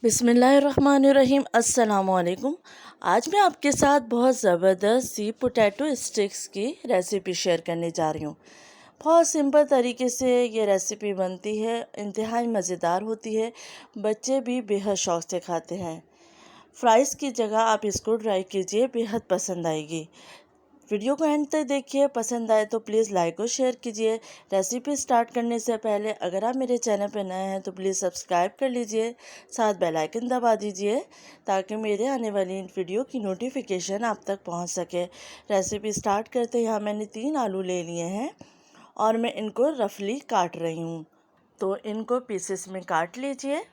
बिस्मिल्लाहिर्रहमानिर्रहीम। अस्सलामुअलैकुम। आज मैं आपके साथ बहुत ज़बरदस्त सी पोटैटो स्टिक्स की रेसिपी शेयर करने जा रही हूँ। बहुत सिंपल तरीके से ये रेसिपी बनती है, इंतहाई मज़ेदार होती है, बच्चे भी बेहद शौक़ से खाते हैं। फ्राइज़ की जगह आप इसको ट्राई कीजिए, बेहद पसंद आएगी। वीडियो को एंड तक देखिए, पसंद आए तो प्लीज़ लाइक और शेयर कीजिए। रेसिपी स्टार्ट करने से पहले अगर आप मेरे चैनल पर नए हैं तो प्लीज़ सब्सक्राइब कर लीजिए, साथ बेल आइकन दबा दीजिए ताकि मेरे आने वाली वीडियो की नोटिफिकेशन आप तक पहुंच सके। रेसिपी स्टार्ट करते ही यहाँ मैंने 3 आलू ले लिए हैं और मैं इनको रफली काट रही हूँ, तो इनको पीसेस में काट लीजिए।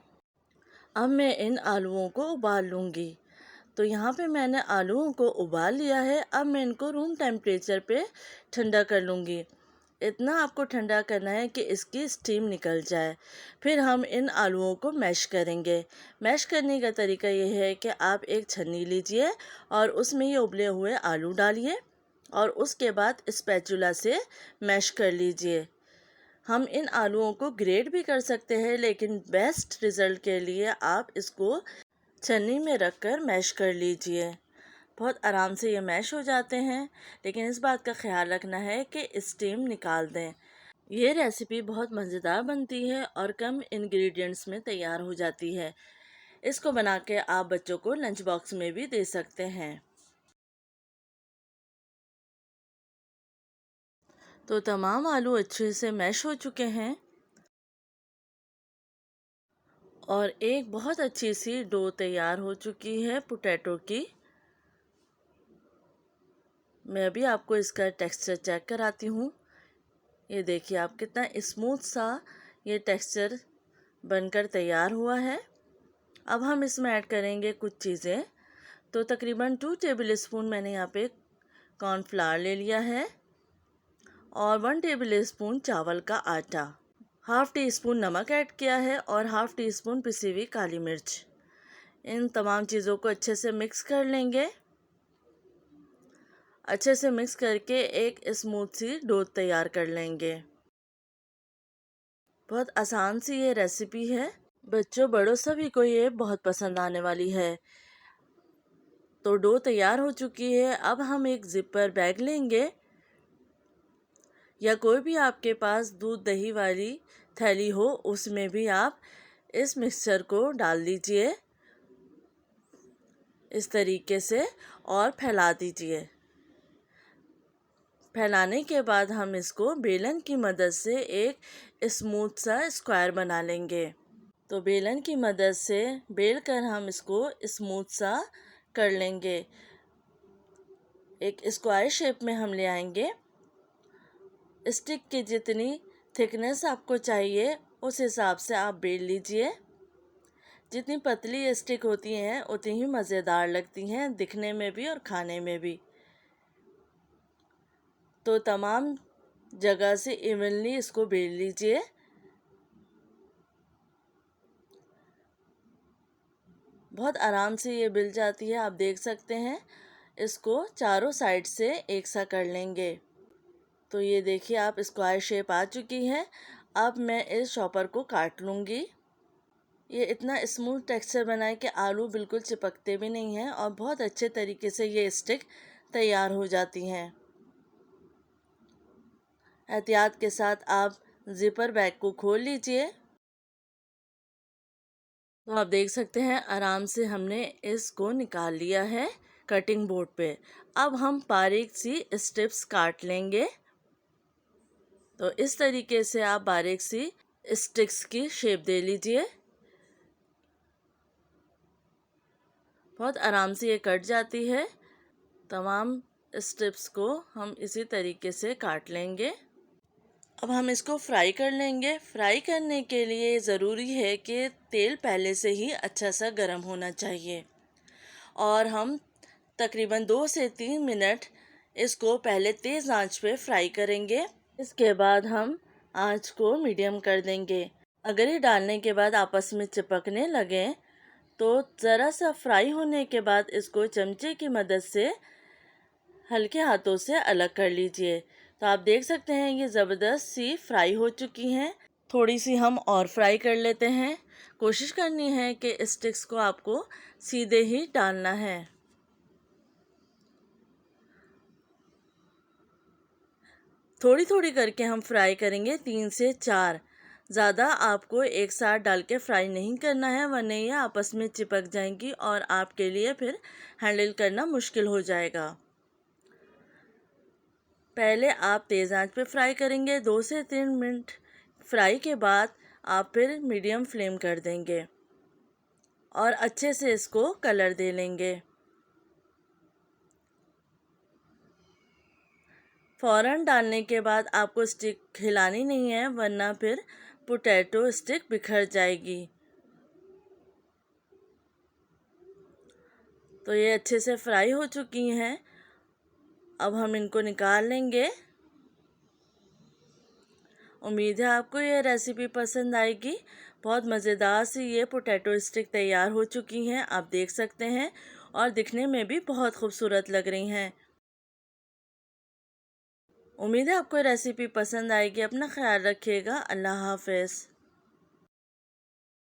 अब मैं इन आलूओं को उबाल लूँगी। तो यहाँ पे मैंने आलूओं को उबाल लिया है। अब मैं इनको रूम टेम्परेचर पे ठंडा कर लूँगी। इतना आपको ठंडा करना है कि इसकी स्टीम निकल जाए। फिर हम इन आलूओं को मैश करेंगे। मैश करने का तरीका ये है कि आप एक छन्नी लीजिए और उसमें ये उबले हुए आलू डालिए और उसके बाद स्पैचुला से मैश कर लीजिए। हम इन आलूओं को ग्रेट भी कर सकते हैं, लेकिन बेस्ट रिज़ल्ट के लिए आप इसको छन्नी में रखकर मैश कर लीजिए। बहुत आराम से ये मैश हो जाते हैं, लेकिन इस बात का ख्याल रखना है कि स्टीम निकाल दें। ये रेसिपी बहुत मज़ेदार बनती है और कम इंग्रेडिएंट्स में तैयार हो जाती है। इसको बना के आप बच्चों को लंच बॉक्स में भी दे सकते हैं। तो तमाम आलू अच्छे से मैश हो चुके हैं और एक बहुत अच्छी सी डो तैयार हो चुकी है पोटैटो की। मैं अभी आपको इसका टेक्सचर चेक कराती हूँ। ये देखिए आप कितना स्मूथ सा ये टेक्सचर बनकर तैयार हुआ है। अब हम इसमें ऐड करेंगे कुछ चीज़ें। तो तकरीबन 2 टेबल स्पून मैंने यहाँ पे कॉर्नफ्लावर ले लिया है और 1 टेबल स्पून चावल का आटा, हाफ़ टी स्पून नमक ऐड किया है और हाफ़ टी स्पून पिसी हुई काली मिर्च। इन तमाम चीज़ों को अच्छे से मिक्स कर लेंगे। अच्छे से मिक्स करके एक स्मूथ सी डो तैयार कर लेंगे। बहुत आसान सी ये रेसिपी है, बच्चों बड़ों सभी को ये बहुत पसंद आने वाली है। तो डो तैयार हो चुकी है। अब हम एक ज़िपर बैग लेंगे या कोई भी आपके पास दूध दही वाली थैली हो, उसमें भी आप इस मिक्सचर को डाल दीजिए इस तरीके से और फैला दीजिए। फैलाने के बाद हम इसको बेलन की मदद से एक स्मूथ सा स्क्वायर बना लेंगे। तो बेलन की मदद से बेल कर हम इसको स्मूथ सा कर लेंगे। एक स्क्वायर शेप में हम ले आएंगे। स्टिक की जितनी थिकनेस आपको चाहिए उस हिसाब से आप बेल लीजिए। जितनी पतली स्टिक होती हैं उतनी ही मज़ेदार लगती हैं, दिखने में भी और खाने में भी। तो तमाम जगह से इवनली इसको बेल लीजिए। बहुत आराम से ये बिल जाती है, आप देख सकते हैं। इसको चारों साइड से एक सा कर लेंगे। तो ये देखिए आप स्क्वायर शेप आ चुकी है। अब मैं इस शॉपर को काट लूँगी। ये इतना स्मूथ टेक्सचर बनाए कि आलू बिल्कुल चिपकते भी नहीं हैं और बहुत अच्छे तरीके से ये स्टिक तैयार हो जाती हैं। एहतियात के साथ आप ज़िपर बैग को खोल लीजिए। तो आप देख सकते हैं आराम से हमने इसको निकाल लिया है कटिंग बोर्ड पे। अब हम बारीक सी स्ट्रिप्स काट लेंगे। तो इस तरीके से आप बारीक सी स्टिक्स की शेप दे लीजिए। बहुत आराम से ये कट जाती है। तमाम स्ट्रिप्स को हम इसी तरीके से काट लेंगे। अब हम इसको फ्राई कर लेंगे। फ्राई करने के लिए ज़रूरी है कि तेल पहले से ही अच्छा सा गर्म होना चाहिए और हम तकरीबन 2 से 3 मिनट इसको पहले तेज़ आंच पे फ्राई करेंगे। इसके बाद हम आंच को मीडियम कर देंगे। अगर ये डालने के बाद आपस में चिपकने लगें तो ज़रा सा फ्राई होने के बाद इसको चमचे की मदद से हल्के हाथों से अलग कर लीजिए। तो आप देख सकते हैं ये ज़बरदस्त सी फ्राई हो चुकी हैं। थोड़ी सी हम और फ्राई कर लेते हैं। कोशिश करनी है कि स्टिक्स को आपको सीधे ही डालना है। थोड़ी थोड़ी करके हम फ्राई करेंगे, 3 से 4। ज़्यादा आपको एक साथ डाल के फ्राई नहीं करना है, वरना ये आपस में चिपक जाएंगी और आपके लिए फिर हैंडल करना मुश्किल हो जाएगा। पहले आप तेज़ आंच पे फ्राई करेंगे, 2 से 3 मिनट फ्राई के बाद आप फिर मीडियम फ्लेम कर देंगे और अच्छे से इसको कलर दे लेंगे। फ़ौरन डालने के बाद आपको स्टिक हिलानी नहीं है, वरना फिर पोटैटो स्टिक बिखर जाएगी। तो ये अच्छे से फ्राई हो चुकी हैं। अब हम इनको निकाल लेंगे। उम्मीद है आपको ये रेसिपी पसंद आएगी। बहुत मज़ेदार सी ये पोटैटो स्टिक तैयार हो चुकी हैं, आप देख सकते हैं, और दिखने में भी बहुत खूबसूरत लग रही हैं। उम्मीद है आपको ये रेसिपी पसंद आएगी। अपना ख्याल रखिएगा। अल्लाह हाफ़िज़।